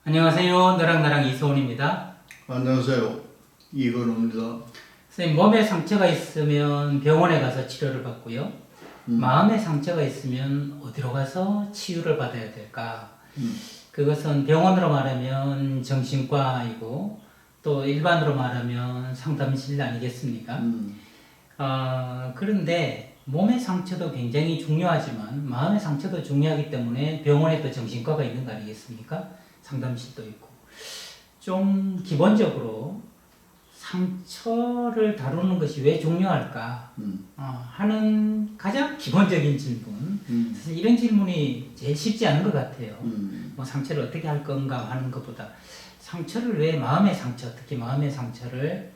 안녕하세요. 너랑나랑 이소은입니다. 안녕하세요. 이건우입니다. 선생님, 몸에 상처가 있으면 병원에 가서 치료를 받고요. 마음에 상처가 있으면 어디로 가서 치유를 받아야 될까? 그것은 병원으로 말하면 정신과이고 또 일반으로 말하면 상담실 아니겠습니까? 그런데 몸의 상처도 굉장히 중요하지만 마음의 상처도 중요하기 때문에 병원에도 정신과가 있는 거 아니겠습니까? 상담실도 있고. 좀 기본적으로 상처를 다루는 것이 왜 중요할까 하는 가장 기본적인 질문. 사실 이런 질문이 제일 쉽지 않은 것 같아요. 뭐 상처를 어떻게 할 건가 하는 것보다 상처를 왜 마음의 상처, 특히 마음의 상처를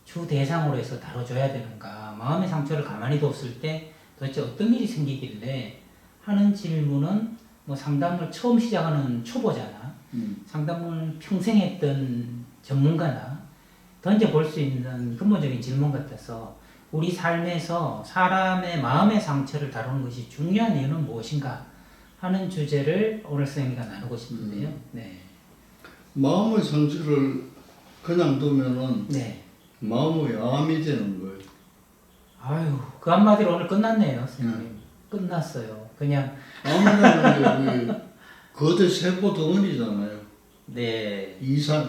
주 대상으로 해서 다뤄줘야 되는가, 마음의 상처를 가만히 뒀을 때 도대체 어떤 일이 생기길래 하는 질문은 뭐 상담을 처음 시작하는 초보자나 상담을 평생 했던 전문가나 던져볼 수 있는 근본적인 질문 같아서 우리 삶에서 사람의 마음의 상처를 다루는 것이 중요한 이유는 무엇인가 하는 주제를 오늘 선생님과 나누고 싶은데요. 네. 마음의 상처를 그냥 두면은 네. 마음의 암이 되는 거예요. 아유, 그 한마디로 오늘 끝났네요, 선생님. 끝났어요. 그냥. 암이라는 게 거대 세포 덩어리잖아요. 네.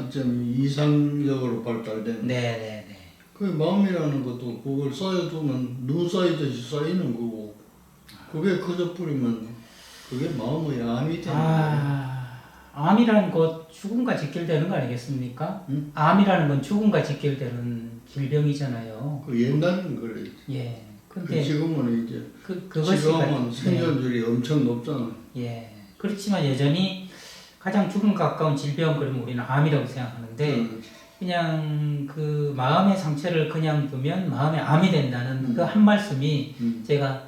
좀 이상적으로 발달된. 네네네. 그 마음이라는 것도 그걸 쌓여두면 눈 쌓이듯이 쌓이는 거고, 그게 커져 뿌리면 그게 마음의 암이 되는 거예요. 암이라는 것 죽음과 직결되는 거 아니겠습니까? 암이라는 건 죽음과 직결되는 질병이잖아요. 그 옛날에는 그래. 예. 근데 지금은 이제 그것이 지금은 생존율이 엄청 높잖아. 예. 그렇지만 여전히 가장 죽음 가까운 질병 그러면 우리는 암이라고 생각하는데 그냥 그 마음의 상처를 그냥 두면 마음의 암이 된다는 그 한 말씀이 제가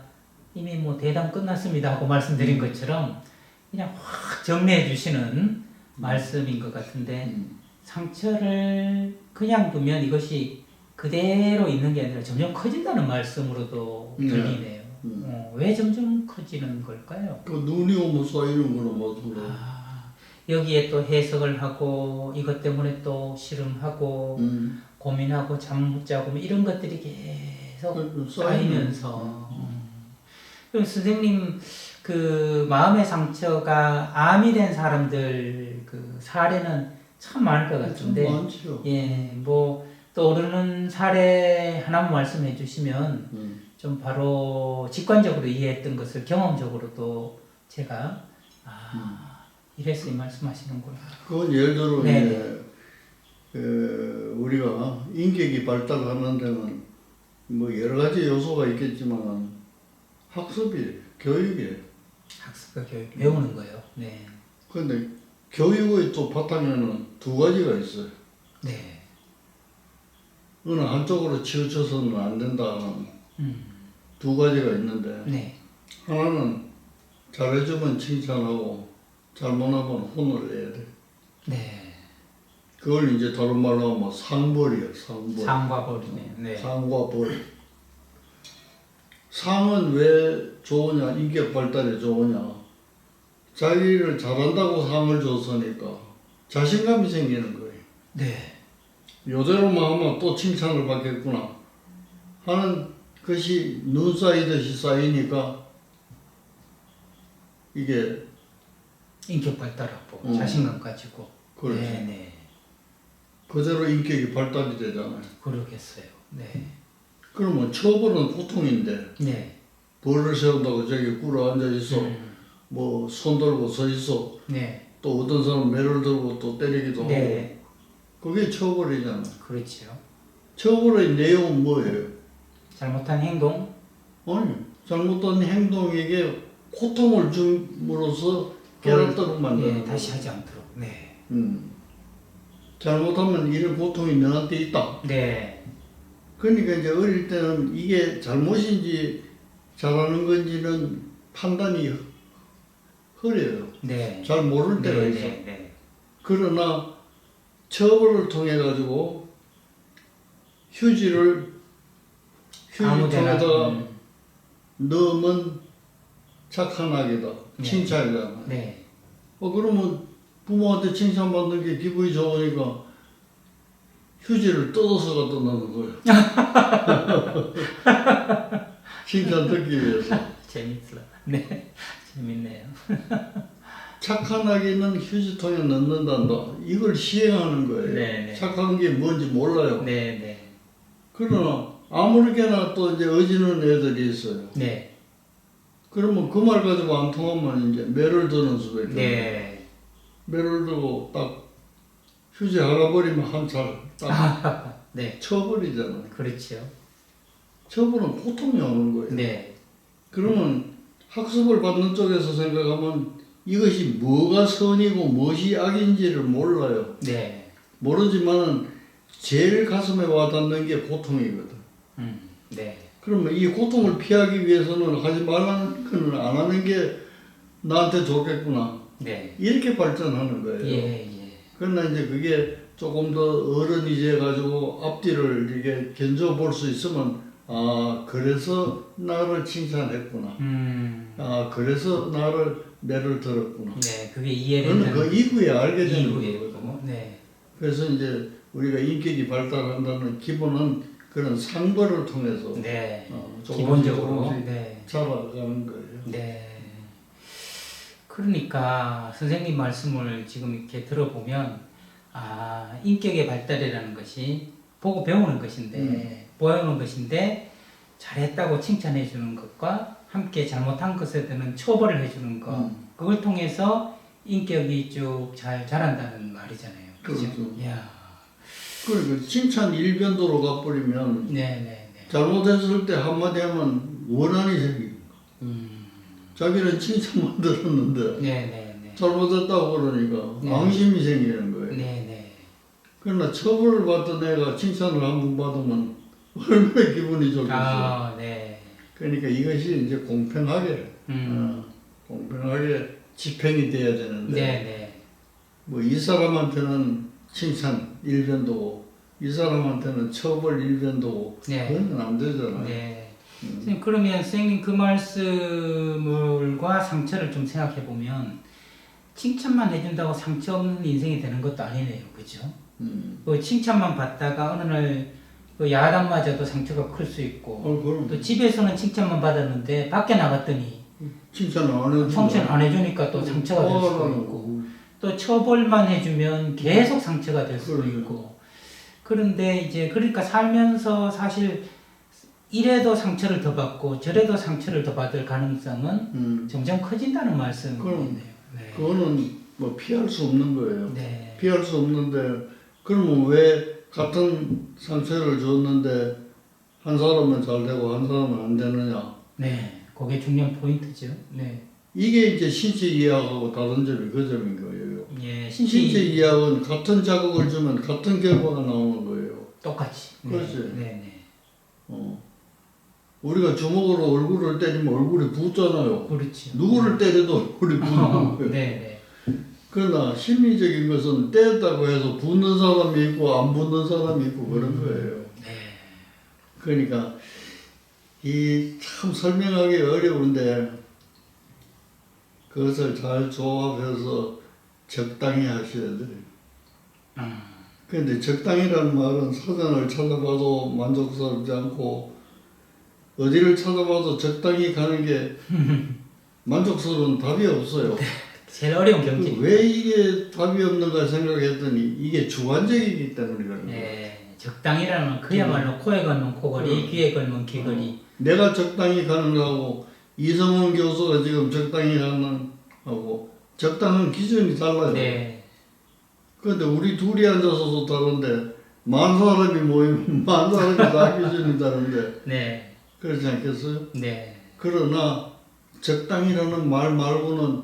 이미 뭐 대담 끝났습니다 하고 말씀드린 것처럼 그냥 확 정리해 주시는 말씀인 것 같은데 상처를 그냥 두면 이것이 그대로 있는 게 아니라 점점 커진다는 말씀으로도 들리네요. 왜 점점 커지는 걸까요? 그 눈이 오면 쌓이는 거나 마찬가지. 여기에 또 해석을 하고 이것 때문에 또 씨름하고 고민하고 잠 못 자고 뭐 이런 것들이 계속 쌓이면서 그럼 선생님 그 마음의 상처가 암이 된 사람들 그 사례는 참 많을 것 같은데 많죠. 예, 뭐 떠오르는 사례 하나만 말씀해 주시면 좀 바로 직관적으로 이해했던 것을 경험적으로도 제가 이랬어요 말씀하시는구나. 그건 예를 들어 네. 이제 우리가 인격이 발달하는 데는 뭐 여러 가지 요소가 있겠지만 학습이 교육이에요. 학습과 교육 배우는 거예요. 네. 그런데 교육의 또 바탕에는 두 가지가 있어요. 네. 어느 한쪽으로 치우쳐서는 안 된다는 두 가지가 있는데 네. 하나는 잘해주면 칭찬하고 잘못하면 혼을 내야 돼. 네. 그걸 이제 다른 말로 하면 상벌이에요. 상벌. 상과 벌이네. 네. 상과 벌. 상은 왜 좋으냐? 인격 발달에 좋으냐? 자기를 잘한다고 상을 줬으니까 자신감이 생기는 거예요. 네. 요대로만 하면 또 칭찬을 받겠구나 하는 것이 눈 쌓이듯이 쌓이니까 이게 인격 발달하고 자신감 가지고. 그렇죠. 네. 네. 그대로 인격이 발달이 되잖아요. 그러겠어요. 네. 그러면 처벌은 고통인데 네. 벌을 세운다고 저기 꿇어 앉아 있어, 뭐 손 들고 서 있어, 네. 또 어떤 사람 매를 들고 또 때리기도 네. 하고, 그게 처벌이잖아. 그렇죠. 처벌의 내용은 뭐예요? 잘못한 행동. 아니, 잘못된 행동에게 고통을 줌으로써 깨닫도록 만드는 네. 거예요. 다시 하지 않도록. 네. 잘못하면 이런 고통이 너한테 있다. 네. 그러니까 이제 어릴 때는 이게 잘못인지 잘하는 건지는 판단이 흐려요. 네. 잘 모를 때가 네. 있어. 네. 네. 그러나 처벌을 통해 가지고 휴지를 휴지통에다가 넣으면 착한 아기다, 칭찬이잖아. 네. 그러면 부모한테 칭찬받는 게 기분이 좋으니까 휴지를 뜯어서 갖다 놓는 거예요. 칭찬 듣기 위해서. 재밌어. 네, 재밌네요. 착한 아기는 휴지통에 넣는단다. 이걸 시행하는 거예요. 네네. 착한 게 뭔지 몰라요. 네네. 그러나 아무렇게나 또 이제 어지는 애들이 있어요. 네. 그러면 그 말 가지고 안 통하면 이제 매를 드는 수밖에 없어요. 네. 매를 들고 딱 휴지 하나 버리면 한 살 딱 네. 쳐버리잖아요. 그렇죠. 쳐버리면 고통이 오는 거예요. 네. 그러면 학습을 받는 쪽에서 생각하면 이것이 뭐가 선이고 무엇이 악인지를 몰라요. 네. 모르지만은 제일 가슴에 와닿는 게 고통이거든. 네. 그러면 이 고통을 피하기 위해서는 하지 말라는 건 안 하는 게 나한테 좋겠구나. 네. 이렇게 발전하는 거예요. 예, 예. 그러나 이제 그게 조금 더 어른이 돼가지고 앞뒤를 이렇게 견뎌볼 수 있으면 아 그래서 나를 칭찬했구나. 아 그래서 나를 매를 들었구나. 네, 그게 이해되는. 그건 그 이후에 알게 되는 이후에 거거든요. 네. 그래서 이제 우리가 인격이 발달한다는 기본은 그런 상벌을 통해서 네. 조금씩 기본적으로. 조금씩 네. 잡아가는 거예요. 네. 그러니까 선생님 말씀을 지금 이렇게 들어보면 아 인격의 발달이라는 것이 보고 배우는 것인데 보여오는 것인데 잘했다고 칭찬해 주는 것과 함께 잘못한 것에 대한 처벌을 해주는 것 그걸 통해서 인격이 쭉 잘 자란다는 말이잖아요. 그죠? 그렇죠. 이야. 그러니까 칭찬 일변도로 가버리면 네네네. 잘못했을 때 한마디 하면 원한이 생깁니다. 자기는 칭찬만 들었는데 네네네. 잘못했다고 그러니까 네. 앙심이 생기는 거예요. 네네. 그러나 처벌을 받던 애가 칭찬을 한 번 받으면 얼마나 기분이 좋겠어요. 아, 네. 그러니까 이것이 이제 공평하게 공평하게 집행이 돼야 되는데 네네. 뭐 이 사람한테는 칭찬 일변도고 이 사람한테는 처벌 일변도고 네. 그건 안 되잖아요. 네. 선생님, 그러면 선생님 그 말씀과 상처를 좀 생각해 보면 칭찬만 해준다고 상처 없는 인생이 되는 것도 아니네요, 그죠? 그 칭찬만 받다가 어느 날 그 야단 맞아도 상처가 클 수 있고 그럼 또 집에서는 칭찬만 받았는데 밖에 나갔더니 칭찬 안 해주면 칭찬 안 해주니까 또 상처가 될 수도 있고 또 처벌만 해주면 계속 상처가 될 수도 있고 그런데 이제 그러니까 살면서 사실 이래도 상처를 더 받고 저래도 상처를 더 받을 가능성은 점점 커진다는 말씀이네요. 네. 그거는 뭐 피할 수 없는 거예요. 네. 피할 수 없는데 그러면 왜 같은 상처를 줬는데 한 사람은 잘 되고 한 사람은 안 되느냐? 네, 그게 중요한 포인트죠. 네. 이게 이제 신체 이해하고 다른 점이 그 점인 거예요. 예, 신체 이해학은 같은 자극을 주면 같은 결과가 나오는 거예요. 똑같이. 그렇지. 네, 네. 우리가 주먹으로 얼굴을 때리면 얼굴이 붓잖아요. 그렇죠. 누구를 때려도 얼굴이 붓는 거예요. 네, 네. 그러나 심리적인 것은 때렸다고 해서 붓는 사람이 있고 안 붓는 사람이 있고 그런 거예요. 네. 그러니까 이 참 설명하기 어려운데 그것을 잘 조합해서 적당히 하셔야 돼요. 그런데 적당이라는 말은 사전을 찾아봐도 만족스럽지 않고 어디를 찾아봐도 적당히 가는 게 만족스러운 답이 없어요. 제일 어려운 경지. 왜 이게 답이 없는가 생각했더니 이게 주관적이기 때문에 그런 거예요. 네, 적당이라는 건 그야말로 코에 걸면 코걸이, 귀에 걸면 귀걸이. 내가 적당히 가는 거하고 이성원 교수가 지금 적당히 가는 하고 적당한 기준이 달라요. 네. 그런데 우리 둘이 앉아서도 다른데 만 사람이 모이면 만 사람이 다 기준이 다른데 네. 그렇지 않겠어요? 네. 그러나 적당이라는 말 말고는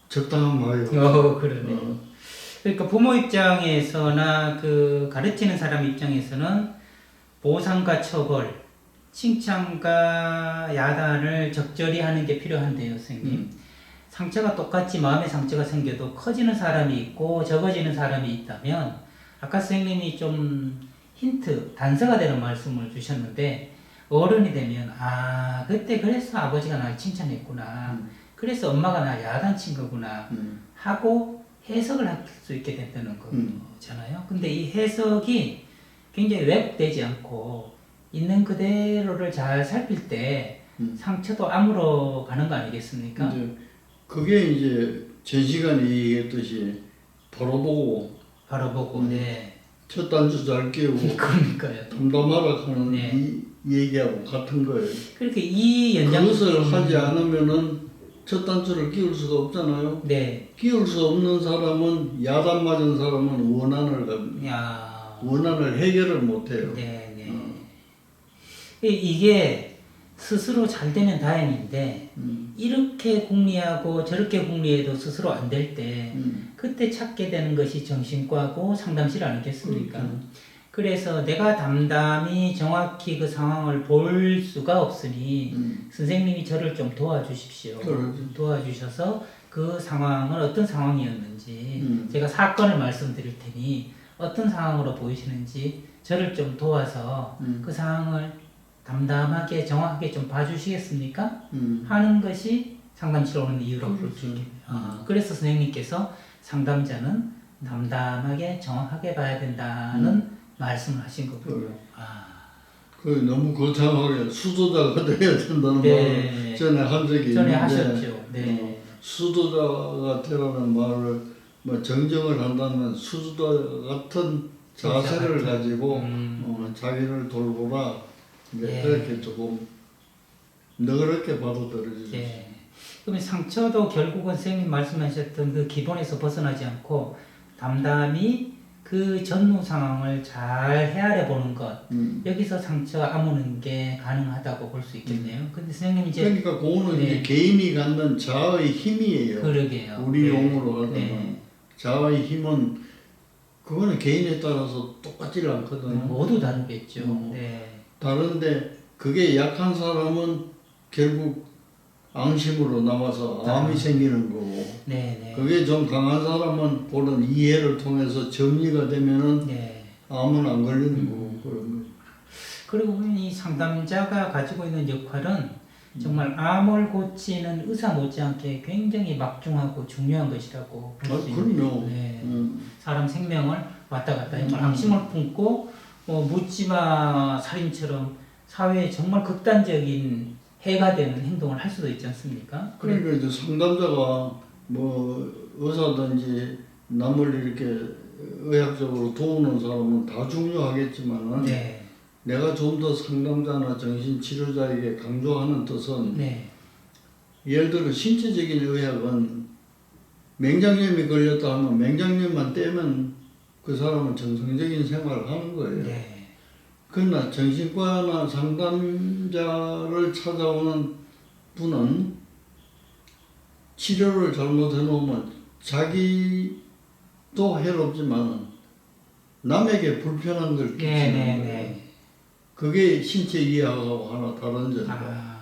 적당한 말이에요. 그러네. 그러니까 부모 입장에서나 그 가르치는 사람 입장에서는 보상과 처벌, 칭찬과 야단을 적절히 하는 게 필요한데요, 선생님. 상처가 똑같이 마음의 상처가 생겨도 커지는 사람이 있고 적어지는 사람이 있다면 아까 선생님이 좀 힌트, 단서가 되는 말씀을 주셨는데 어른이 되면 아 그때 그래서 아버지가 날 칭찬했구나 그래서 엄마가 날 야단친 거구나 하고 해석을 할 수 있게 된다는 거잖아요. 근데 이 해석이 굉장히 왜곡되지 않고 있는 그대로를 잘 살필 때 상처도 아물어 가는 거 아니겠습니까? 이제 그게 이제 전시관이 얘기했듯이 바로 보고 네. 첫 단추 잘 끼우고 그러니까요. 담담하라 하는 네. 이 얘기하고 같은 거예요. 그렇게 이 연장 그것을 하지 않으면은 첫 단추를 끼울 수가 없잖아요. 네. 끼울 수 없는 사람은 야단 맞은 사람은 원한을 해결을 못해요. 네, 네. 이게 스스로 잘 되면 다행인데 이렇게 궁리하고 저렇게 궁리해도 스스로 안 될 때 그때 찾게 되는 것이 정신과고 상담실 아니겠습니까? 그래서 내가 담담히 정확히 그 상황을 볼 수가 없으니 선생님이 저를 좀 도와주십시오. 도와주셔서 그 상황은 어떤 상황이었는지 제가 사건을 말씀드릴 테니 어떤 상황으로 보이시는지 저를 좀 도와서 그 상황을 담담하게 정확하게 좀 봐주시겠습니까? 하는 것이 상담실 오는 이유라고 볼 수 있겠네요. 그래서 선생님께서 상담자는 담담하게 정확하게 봐야 된다는 말씀을 하신 거군요. 그 너무 거창하게 수도자가 돼야 된다는 말을 전에 한 적이 있는데 전에 하셨죠. 네. 수도자가 되라는 말을 뭐 정정을 한다면 수도자 같은 자세를 가지고 자기를 돌보라 그렇게 조금 너그럽게 받아들여주죠. 네. 그러면 상처도 결국은 선생님 말씀하셨던 그 기본에서 벗어나지 않고 담담히 그 전후 상황을 잘 헤아려 보는 것 여기서 상처 아무는 게 가능하다고 볼 수 있겠네요. 근데 선생님 이제 그러니까 그거는 이제 개인이 갖는 자아의 힘이에요. 그러게요. 우리 용어로 하자면 자아의 힘은 그거는 개인에 따라서 똑같지를 않거든요. 모두 다르겠죠. 네. 다른데 그게 약한 사람은 결국 앙심으로 남아서 암이 생기는 거고 그게 좀 강한 사람은 그런 이해를 통해서 정리가 되면은 암은 안 걸리는 거고 그런 거죠. 그리고 보면 이 상담자가 가지고 있는 역할은 정말 암을 고치는 의사 못지않게 굉장히 막중하고 중요한 것이라고 볼 수 있는 사람 생명을 왔다 갔다 해서 앙심을 품고 묻지마 살인처럼 사회에 정말 극단적인 해가 되는 행동을 할 수도 있지 않습니까? 그러니까 이제 상담자가 뭐 의사든지 남을 이렇게 의학적으로 도우는 사람은 다 중요하겠지만은 내가 좀 더 상담자나 정신치료자에게 강조하는 뜻은 예를 들어 신체적인 의학은 맹장염이 걸렸다 하면 맹장염만 떼면 그 사람은 정상적인 생활을 하는 거예요. 그러나 정신과나 상담자를 찾아오는 분은 치료를 잘못해 놓으면 자기도 해롭지만 남에게 불편한 걸 끼치는 거예요. 그게 신체 의학하고 하나 다른 점이다.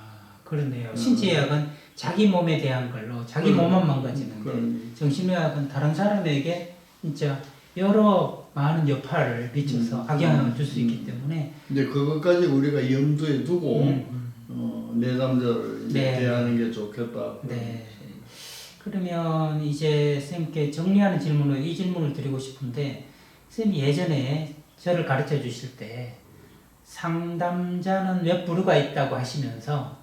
그러네요. 신체 의학은 자기 몸에 대한 걸로 자기 몸만 망가지는데 정신의학은 다른 사람에게 진짜 여러 많은 여파를 미쳐서 악영향을 줄 수 있기 때문에 이제 그것까지 우리가 염두에 두고 내담자를 대하는 게 좋겠다. 그러면 이제 선생님께 정리하는 질문으로 이 질문을 드리고 싶은데 선생님이 예전에 저를 가르쳐 주실 때 상담자는 몇 부류가 있다고 하시면서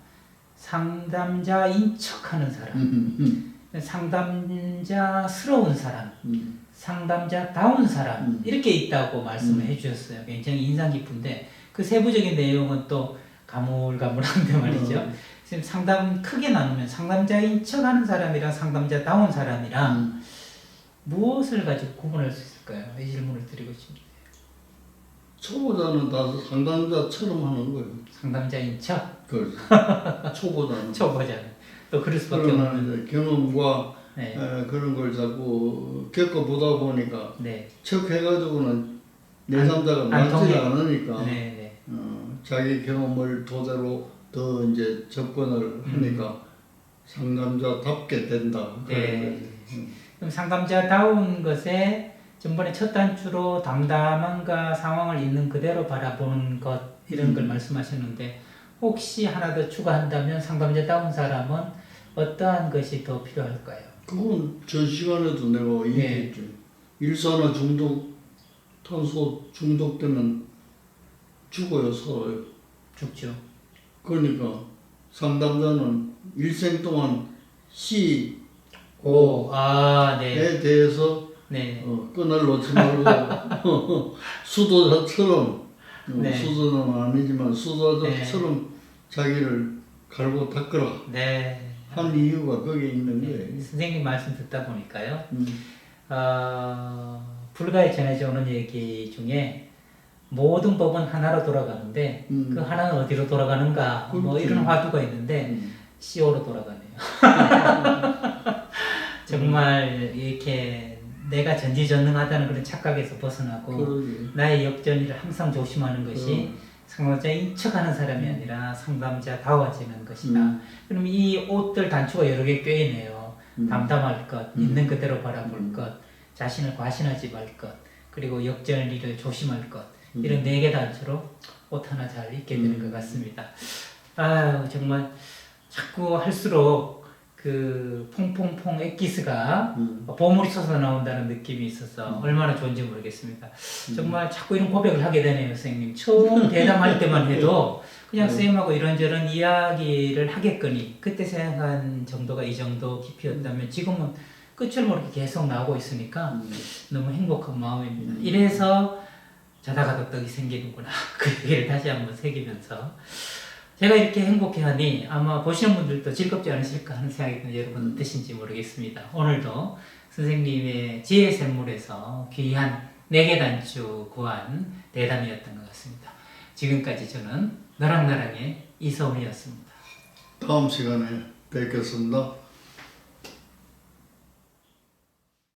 상담자인 척하는 사람, 상담자스러운 사람, 상담자다운 사람 이렇게 있다고 말씀을 해주셨어요. 굉장히 인상 깊은데 그 세부적인 내용은 또 가물가물한데 말이죠. 지금 상담 크게 나누면 상담자인 척하는 사람이랑 상담자다운 사람이랑 무엇을 가지고 구분할 수 있을까요? 이 질문을 드리고 싶습니다. 초보자는 다 상담자처럼 하는 거예요. 상담자인 척? 그렇죠. 초보자는. 초보자는. 또 그럴 수밖에 없는. 경험과 그런 걸 자꾸 겪어보다 보니까 척 해가지고는 내담자가 많지가 않으니까 자기 경험을 토대로 더 이제 접근을 하니까 상담자답게 된다. 그럼 상담자다운 것에 전번에 첫 단추로 담담함과 상황을 있는 그대로 바라보는 것 이런 걸 말씀하셨는데 혹시 하나 더 추가한다면 상담자다운 사람은 어떠한 것이 더 필요할까요? 그건 전 시간에도 내가 얘기했죠. 일산화중독, 탄소 중독되면 죽어요, 살아요. 죽죠. 그러니까 상담자는 일생 동안 C에 네. 대해서 네. 끈을 놓지 말고 수도자처럼 네. 수도는 아니지만 수도자처럼 자기를 갈고 닦으라 네. 한 이유가 거기에 있는 거예요. 선생님 말씀 듣다 보니까요. 불가에 전해져 오는 얘기 중에 모든 법은 하나로 돌아가는데 그 하나는 어디로 돌아가는가 뭐 그렇지. 이런 화두가 있는데 CO로 돌아가네요. 정말 이렇게 내가 전지전능하다는 그런 착각에서 벗어나고 그러지. 나의 역전을 항상 조심하는 것이 상담자인 척하는 사람이 아니라 상담자다워지는 것이다. 그럼 이 옷들 단추가 여러 개 꿰이네요. 담담할 것, 있는 그대로 바라볼 것, 자신을 과신하지 말 것, 그리고 역전을 조심할 것, 이런 4개 단추로 옷 하나 잘 입게 되는 것 같습니다. 아유, 정말 자꾸 할수록 그 퐁퐁퐁 엑기스가 보물이 솟아나온다는 느낌이 있어서 얼마나 좋은지 모르겠습니다. 정말 자꾸 이런 고백을 하게 되네요, 선생님. 처음 대담할 때만 해도 그냥 쌤하고 이런저런 이야기를 하겠거니 그때 생각한 정도가 이 정도 깊이였다면 지금은 끝을 모르게 계속 나오고 있으니까 너무 행복한 마음입니다. 이래서 자다가도 떡이 생기는구나. 그 얘기를 다시 한번 새기면서 제가 이렇게 행복해하니 아마 보시는 분들도 즐겁지 않으실까 하는 생각이 드는 여러분 어떠신지 모르겠습니다. 오늘도 선생님의 지혜 샘물에서 귀한 4개 단추 구한 대담이었던 것 같습니다. 지금까지 저는 너랑나랑의 이서훈이었습니다. 다음 시간에 뵙겠습니다.